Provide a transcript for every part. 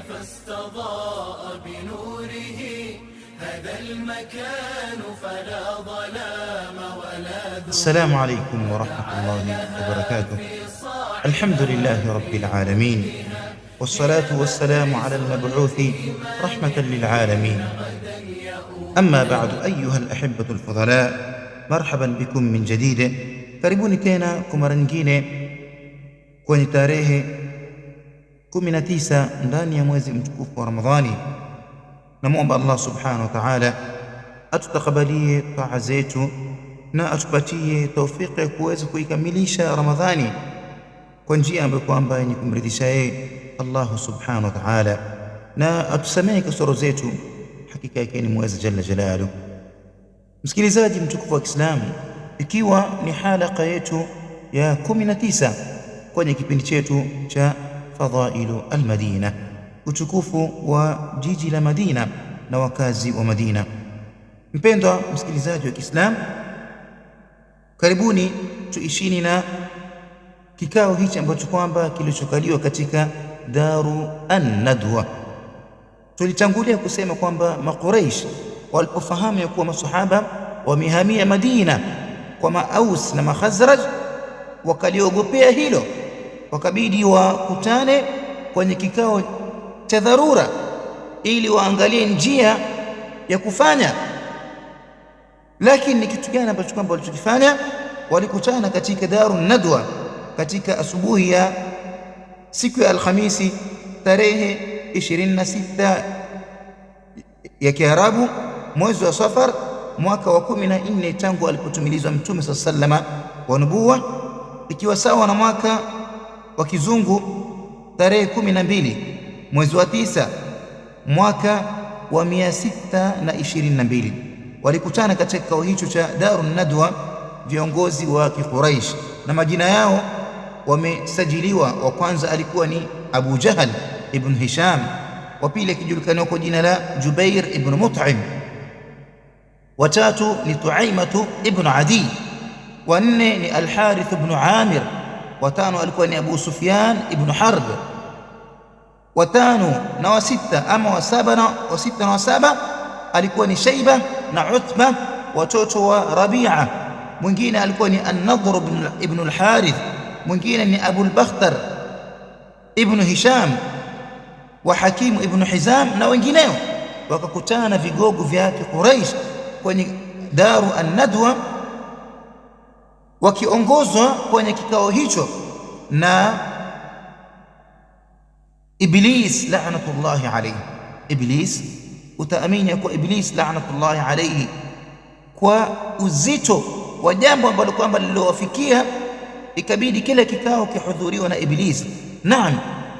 فاستضاء بنوره هذا المكان فلا ظلام ولا ذنب. السلام عليكم ورحمة الله وبركاته. الحمد لله رب العالمين، والصلاة والسلام على المبعوث رحمة للعالمين. أما بعد، أيها الأحبة الفضلاء، مرحبا بكم من جديد. karibuni tena kwa mara nyingine kwenye tarehe 19 ndani ya mwezi mtukufu wa Ramadhani. Namuomba Allah subhanahu wa ta'ala atutakabalie taa zetu na atupatie taufiki ya kuweza kuikamilisha Ramadhani kwa njia ambayo kwamba yenye kumridhisha yeye Allah subhanahu wa ta'ala, na atusamehe kasoro zetu, hakika yake ni mweza jalla jalalu. Msikilizaji mtukufu wa Kiislamu, ikiwa ni halaka yetu ya 19 kwenye kipindi chetu cha Fadhailu al-Madina, utukufu wa jiji la Madina na wakazi wa Madina. Mpendwa msikilizaji wa Kiislamu, karibuni tuishini na kikao hichi ambacho kwamba kilichokaliwa katika Daru an-Nadwa. Tulitangulia kusema kwamba Makuraish walipofahamu ya kuwa masahaba wamehamia Madina kwa Maaus na Makhazraj, wakaliogopea hilo, wakabidi wakutane kwenye kikao cha dharura ili waangalie njia ya kufanya. Lakini ni kitu gani ambacho kwamba walichokifanya? Walikutana katika Daru Nadwa katika asubuhi ya siku ya Alhamisi tarehe 26 ya Kiarabu mwezi wa Safar mwaka wa 14 tangu alipotumilizwa Mtume sallallahu wa nubuwa, ikiwa sawa na mwaka wa kizungu tarehe 12 mwezi wa 9 mwaka wa 622. Walikutana katika kikao hicho cha Darun Nadwa viongozi wa Quraysh, na majina yao wamesajiliwa. Wa kwanza alikuwa ni Abu Jahal ibn Hisham, wa pili akijulikana kwa jina la Jubair ibn Mut'im, wa tatu ni Tuaimatu ibn Adi, wa nne ni Al-Harith ibn Amir, wa tano alikuwa ni Abu Sufyan ibn Harb, wa tano na wa sita ama wa saba na wa saba alikuwa ni Shaiba na Utba watoto wa Rabi'a. Mwingine alikuwa ni An-Nadhr ibn al-Harith, mwingine ni Abu al-Bakhtar ibn Hisham wa Hakim ibn Hizam na wengineo. Wakakutana vigogo vya Quraysh kwenye Daru an-Nadwa, wakiongozwa kwenye kikao hicho na Iblis la'natullahi alayhi. Iblis, utaamini kwa Iblis la'natullahi alayhi, kwa uzito wa jambo ambalo kwamba lililowafikia ikabidi kile kikao kihudhuriwa na Iblis. Naam,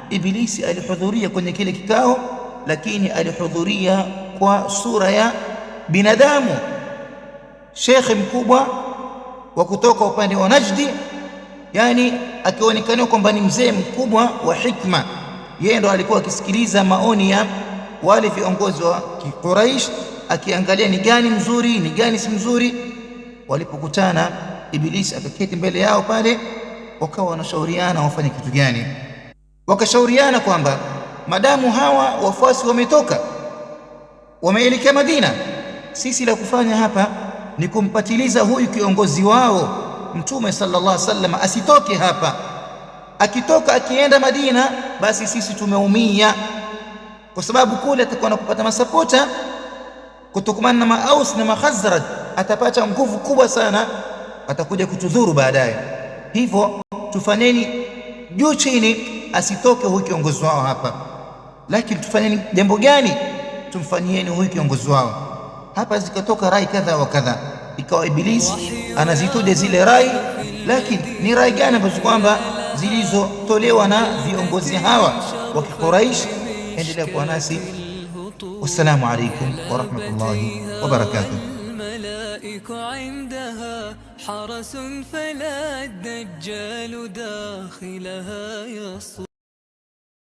Iblisi alihudhuria kwenye kile kikao, lakini alihudhuria kwa sura ya binadamu, shekhi mkubwa wa kutoka upande wa Najdi, yani akionekana kwamba ni mzee mkubwa wa hikma. Yeye ndo alikuwa akisikiliza maoni ya wale viongozi wa Quraysh, akiangalia ni gani mzuri ni gani si mzuri. Walipokutana, Ibilisi akaketi mbele yao pale, wakawa wanashauriana wafanye kitu gani. Wakashauriana kwamba madamu hawa wafuasi wametoka wameelekea Madina, sisi la kufanya hapa ni kumpatiliza huyu kiongozi wao Mtume sallallahu alaihi wasallam asitoke hapa. Akitoka akienda Madina, basi sisi tumeumia, kwa sababu kule atakuwa anapata masapota kutokamana na Maaus na Makhazraj, atapata nguvu kubwa sana, atakuja kutudhuru baadaye. Hivyo tufanyeni juu chini asitoke huyu kiongozi wao hapa. Lakini tufanyeni jambo gani? Tumfanyieni huyu kiongozi wao hapa. Zikatoka rai kadha wa kadha, ikawa Ibilisi anazituja zile rai, lakini ni rai gani ambazo kwamba zilizotolewa na viongozi hawa wa Quraysh? Endelea kuwa nasi. Wassalamu alaykum wa rahmatullahi wa barakatuh. عندها حرس فلا الدجال داخلها يصور.